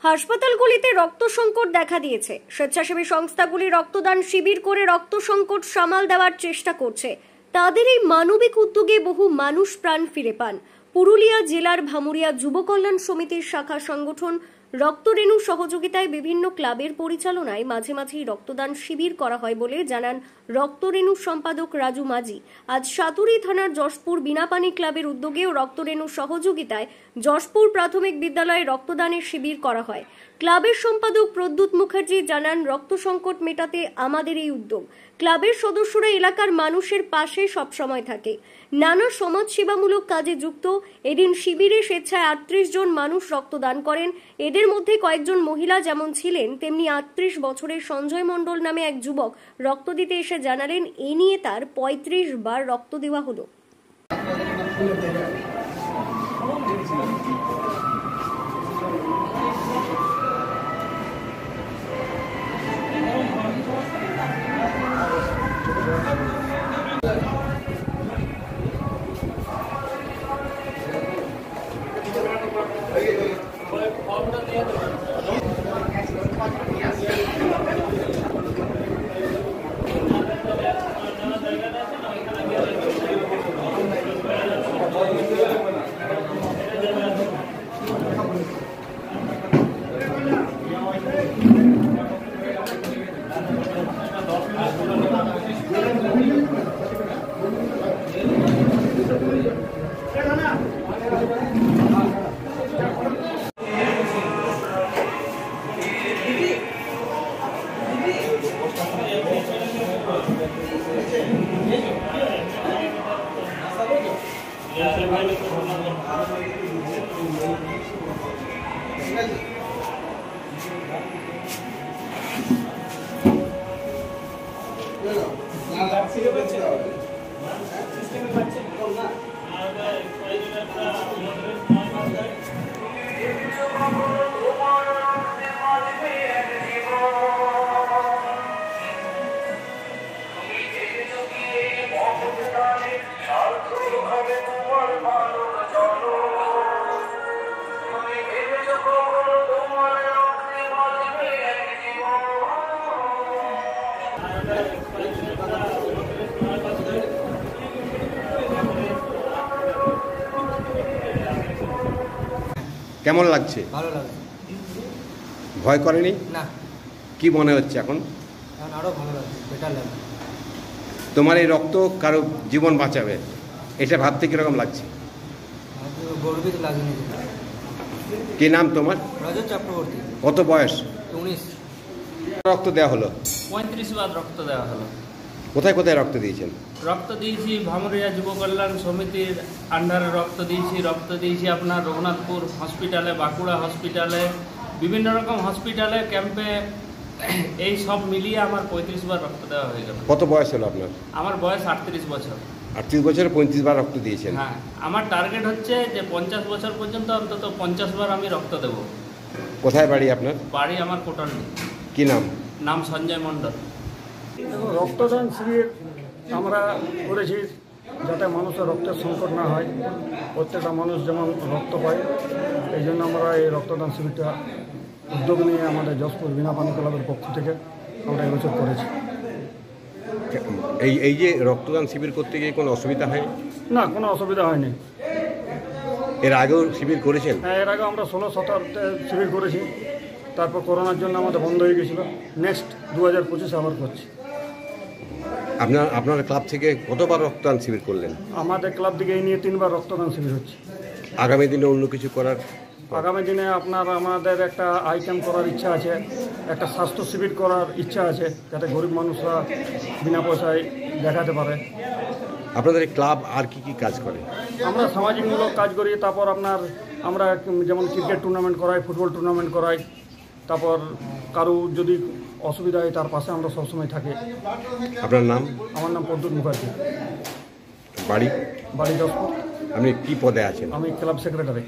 হাসপাতালগুলিতে রক্ত সংকট দেখা দিয়েছে। স্বেচ্ছাসেবী সংস্থাগুলি রক্তদান শিবির করে রক্ত সংকট সামাল দেওয়ার চেষ্টা করছে। তাদের এই মানবিক উদ্যোগে বহু মানুষ প্রাণ ফিরে পান। পুরুলিয়া জেলার ভামুরিয়া যুব কল্যাণ সমিতির শাখা সংগঠন রক্তরেণু সহযোগিতায় বিভিন্ন ক্লাবের পরিচালনায় মাঝে মাঝেই রক্তদান শিবির করা হয় বলে জানান রক্তরেণু সম্পাদক রাজু মাঝি। আজ সাতুরি থানার যশপুর বিনাপানি ক্লাবের উদ্যোগে ও রক্তরেণু সহযোগিতায় যশপুর প্রাথমিক বিদ্যালয়ে রক্তদানের শিবির করা হয়। ক্লাবের সম্পাদক প্রদ্যুৎ মুখার্জি জানান, রক্ত সংকট মেটাতে আমাদের এই উদ্যোগ। ক্লাবের সদস্যরা এলাকার মানুষের পাশে সবসময় থাকে, নানা সমাজ সেবামূলক কাজে যুক্ত। এদিন শিবিরে স্বেচ্ছায় 38 জন মানুষ রক্তদান করেন। এদের মধ্যে কয়েকজন মহিলা যেমন ছিলেন, তেমনি 38 বছরের সঞ্জয় মণ্ডল নামে এক যুবক রক্ত দিতে এসে জানালেন এ নিয়ে তার 35 বার রক্ত দেওয়া হলো। কেমন লাগছে? ভালো লাগছে। ভয় করেনি? না। কি মনে হচ্ছে এখন? আরো ভালো লাগছে, বেটার লাগছে। তোমার এই রক্ত কারো জীবন বাঁচাবে, এটা ভাবতে কিরকম লাগছে? গর্বিত লাগে। কি নাম তোমার? রজত চক্রবর্তী। কত বয়স? 19। রক্ত দেওয়া হলো? 35 বার রক্ত দেওয়া হলো। কোথায় কোথায় রক্ত দিয়েছেন? রক্ত দিয়েছি ভামুরিয়া যুব কল্যাণ সমিতির আন্ডারে রক্ত দিয়েছি আপনার রঘুনাথপুর হসপিটালে, বাঁকুড়া হসপিটালে, বিভিন্ন রকম হসপিটালে, ক্যাম্পে, এই সব মিলিয়ে আমার 35 বার রক্ত দেওয়া হয়ে গেল। কত বয়স হলো আপনার? আমার বয়স 38 বছর। 38 বছরে 35 বার রক্ত দিয়েছেন? হ্যাঁ, আমার টার্গেট হচ্ছে যে 50 বছর পর্যন্ত অন্তত 50 বার আমি রক্ত দেব। কোথায় বাড়ি আপনার? বাড়ি আমার কোটান্ডি। কি নাম? নাম সঞ্জয় মণ্ডল। রক্তদান শিবির আমরা করেছি যাতে মানুষের রক্তের সংকট না হয়, প্রত্যেকটা মানুষ যেমন রক্ত পায়, এই জন্য আমরা এই রক্তদান শিবিরটা উদ্যোগ নিয়ে আমাদের যশপুর বিনাপানি ক্লাবের পক্ষ থেকে আমরা এবছর করেছি। এই যে রক্তদান শিবির করতে গিয়ে কোনো অসুবিধা হয়? না, কোনো অসুবিধা হয়নি। এর আগেও শিবির করেছেন? হ্যাঁ, এর আগে আমরা 16-17 শিবির করেছি, তারপর করোনার জন্য আমাদের বন্ধ হয়ে গেছিলো। নেক্সট 2025 আবার করছি। আপনার ক্লাব থেকে কতবার রক্তদান শিবির করলেন? আমাদের ক্লাব থেকে এই নিয়ে 3 বার রক্তদান শিবির হচ্ছে। আগামী দিনে অন্য কিছু করার? আগামী দিনে আমাদের একটা আই ক্যাম্প করার ইচ্ছা আছে, একটা স্বাস্থ্য শিবির করার ইচ্ছা আছে, যাতে গরিব মানুষরা বিনা পয়সায় দেখাতে পারে। আপনাদের ক্লাব আর কি কি কাজ করে? আমরা সামাজিকমূলক কাজ করি, তারপর আমরা যেমন ক্রিকেট টুর্নামেন্ট করাই, ফুটবল টুর্নামেন্ট করাই, তারপর কারো যদি অসুবিধা হয় তার পাশে আমরা সবসময় থাকি। আপনার নাম? আমার নাম প্রদ্যুৎ মুখার্জি। বাড়ি? বাড়ি যশপুর। আপনি কি পদে আছেন? আমি ক্লাব সেক্রেটারি।